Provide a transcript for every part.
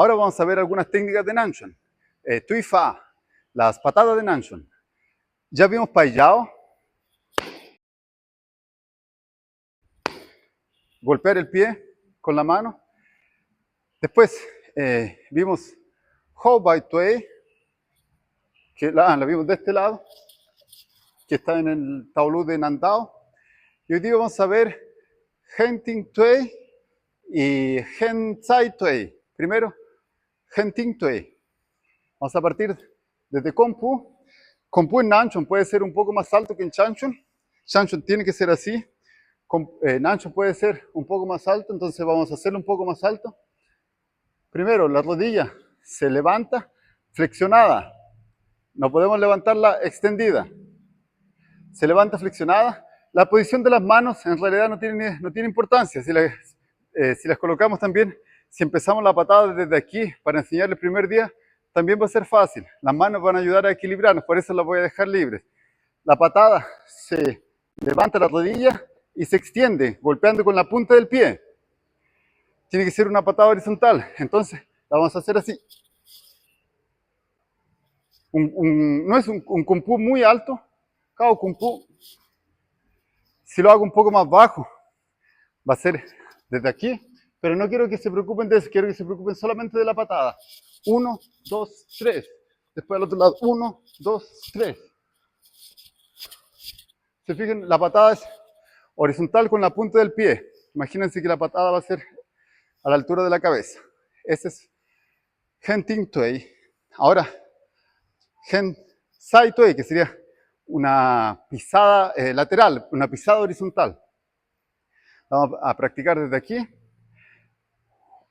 Ahora vamos a ver algunas técnicas de Nanchon. Tui Fa, las patadas de Nanchon. Ya vimos Pai Yao, golpear el pie con la mano. Después vimos Hou Bai Tuei, que la vimos de este lado, que está en el tablú de Nantao. Y hoy día vamos a ver Hen Ting Tuei y Hen Tsai Tuei. Primero, Hen Ting Tuei. Vamos a partir desde Kung Fu. Kung Fu en Nanchon puede ser un poco más alto que en Chanchon. Chanchon tiene que ser así. Nanchon puede ser un poco más alto, entonces vamos a hacerlo un poco más alto. Primero, la rodilla se levanta flexionada. No podemos levantarla extendida. Se levanta flexionada. La posición de las manos en realidad no tiene importancia. Si las colocamos también, si empezamos la patada desde aquí para enseñar el primer día, también va a ser fácil. Las manos van a ayudar a equilibrarnos, por eso las voy a dejar libres. La patada se levanta la rodilla y se extiende, golpeando con la punta del pie. Tiene que ser una patada horizontal. Entonces, la vamos a hacer así. No es un Kung Fu muy alto. Cao Kung Fu. Si lo hago un poco más bajo, va a ser desde aquí. Pero no quiero que se preocupen de eso. Quiero que se preocupen solamente de la patada. 1, 2, 3. Después al otro lado. 1, 2, 3. Se fijan, la patada es horizontal con la punta del pie. Imagínense que la patada va a ser a la altura de la cabeza. Ese es Hen Ting Tuei. Ahora, Hen Sai Tuei, que sería una pisada lateral, una pisada horizontal. Vamos a practicar desde aquí.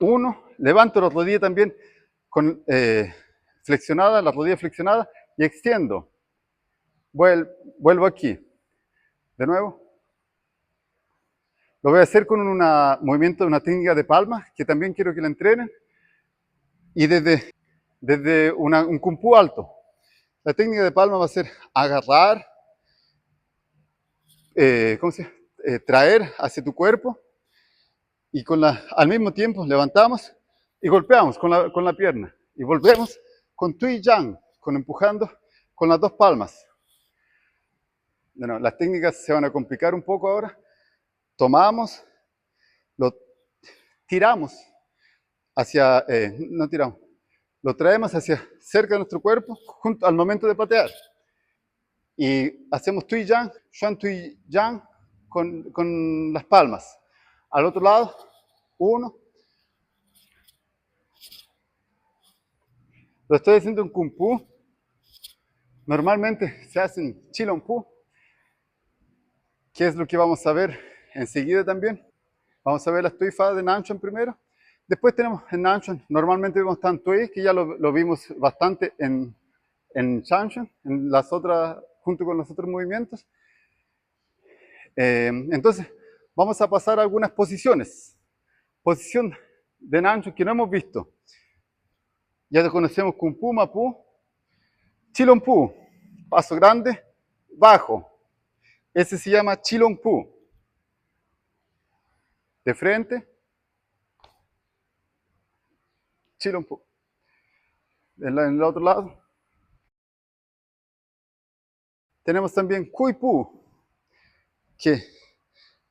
1, levanto la rodilla también con flexionada, la rodilla flexionada y extiendo. Vuelvo aquí. De nuevo. Lo voy a hacer con un movimiento, una técnica de palmas, que también quiero que la entrenen. Y desde un Kung Fu alto. La técnica de palma va a ser agarrar, traer hacia tu cuerpo y al mismo tiempo levantamos y golpeamos con la pierna. Y volvemos con Tui Yang, empujando con las dos palmas. Bueno, las técnicas se van a complicar un poco ahora. Tomamos, lo tiramos hacia, no tiramos, lo traemos hacia cerca de nuestro cuerpo al momento de patear. Y hacemos Tui Yang, Xuan Tui Yang con las palmas. Al otro lado, 1. Lo estoy haciendo en Kung Fu. Normalmente se hace en Chilong Fu, que es lo que vamos a ver enseguida también. Vamos a ver las Tui Fa de Nanchon primero. Después tenemos en Nanchon, normalmente vemos Tan Tui, que ya lo vimos bastante en Chanchon, en las otras, junto con los otros movimientos. Entonces, vamos a pasar a algunas posiciones. Posición de Nanchon que no hemos visto. Ya conocemos Kung Fu, Mapu, Chilong Fu, paso grande, bajo. Ese se llama Chilong Fu. De frente, Chilong Fu. En el otro lado. Tenemos también Kui Pu, que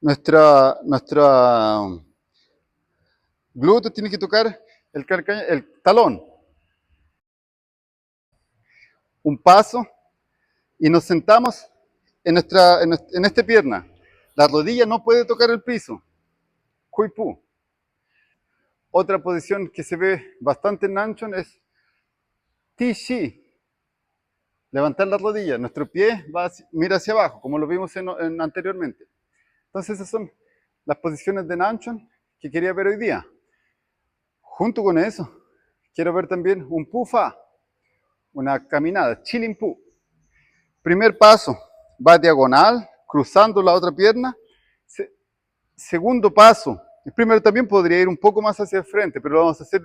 nuestra glúteo tiene que tocar el talón. Un paso y nos sentamos en esta pierna. La rodilla no puede tocar el piso. Kui Pu. Otra posición que se ve bastante en Nanchon es Ti Shi. Levantar la rodilla. Nuestro pie mira hacia abajo, como lo vimos anteriormente. Entonces esas son las posiciones de Nanchon que quería ver hoy día. Junto con eso, quiero ver también un Pu Fa, una caminada, Chilling Pu. Primer paso, va diagonal, cruzando la otra pierna. Segundo paso, el primero también podría ir un poco más hacia el frente, pero lo vamos a hacer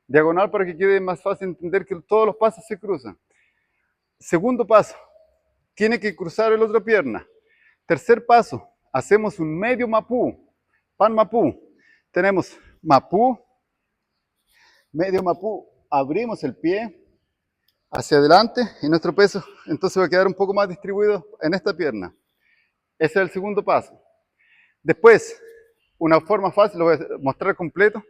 diagonal para que quede más fácil entender que todos los pasos se cruzan. Segundo paso, tiene que cruzar la otra pierna. Tercer paso, hacemos un medio Mapu, Pan Mapu. Tenemos Mapu, medio Mapú, abrimos el pie hacia adelante y nuestro peso entonces va a quedar un poco más distribuido en esta pierna. Ese es el segundo paso. Después, una forma fácil, lo voy a mostrar completo.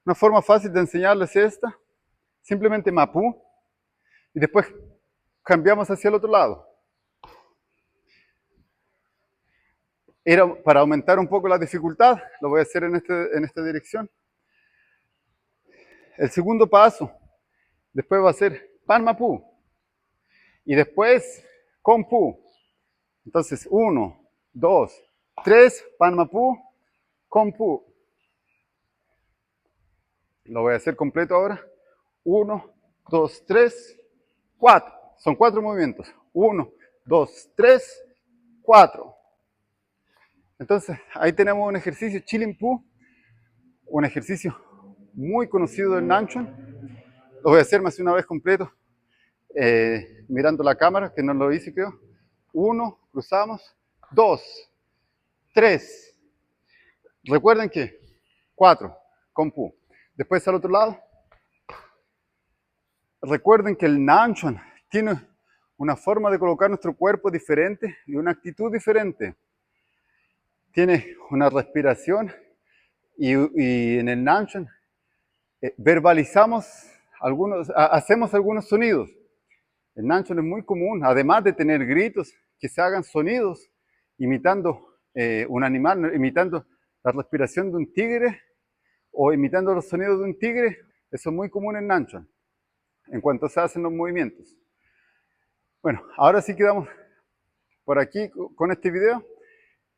Una forma fácil de enseñarles es esta. Simplemente Mapú y después cambiamos hacia el otro lado. Era para aumentar un poco la dificultad, lo voy a hacer en esta dirección. El segundo paso, después va a ser Pan Mapú. Y después con Pu. Entonces, 1, 2, 3, Pan Mapú, con Pu. Lo voy a hacer completo ahora. 1, 2, 3, 4. Son 4 movimientos. 1, 2, 3, 4. Entonces, ahí tenemos un ejercicio Chilin Pu, un ejercicio muy conocido del Nanchuan. Lo voy a hacer más de una vez completo, mirando la cámara, que no lo hice creo. 1, cruzamos. 2, 3. Recuerden que 4, con Pu. Después al otro lado. Recuerden que el Nanchuan tiene una forma de colocar nuestro cuerpo diferente y una actitud diferente. Tiene una respiración y en el Nanchuan verbalizamos hacemos algunos sonidos. El Nanchuan es muy común, además de tener gritos, que se hagan sonidos imitando un animal, imitando la respiración de un tigre o imitando los sonidos de un tigre. Eso es muy común en Nanchuan, en cuanto se hacen los movimientos. Bueno, ahora sí quedamos por aquí con este video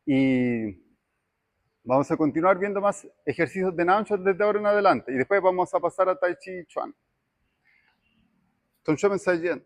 y vamos a continuar viendo más ejercicios de Nanchuan desde ahora en adelante y después vamos a pasar a Tai Chi Chuan. 同学们再见。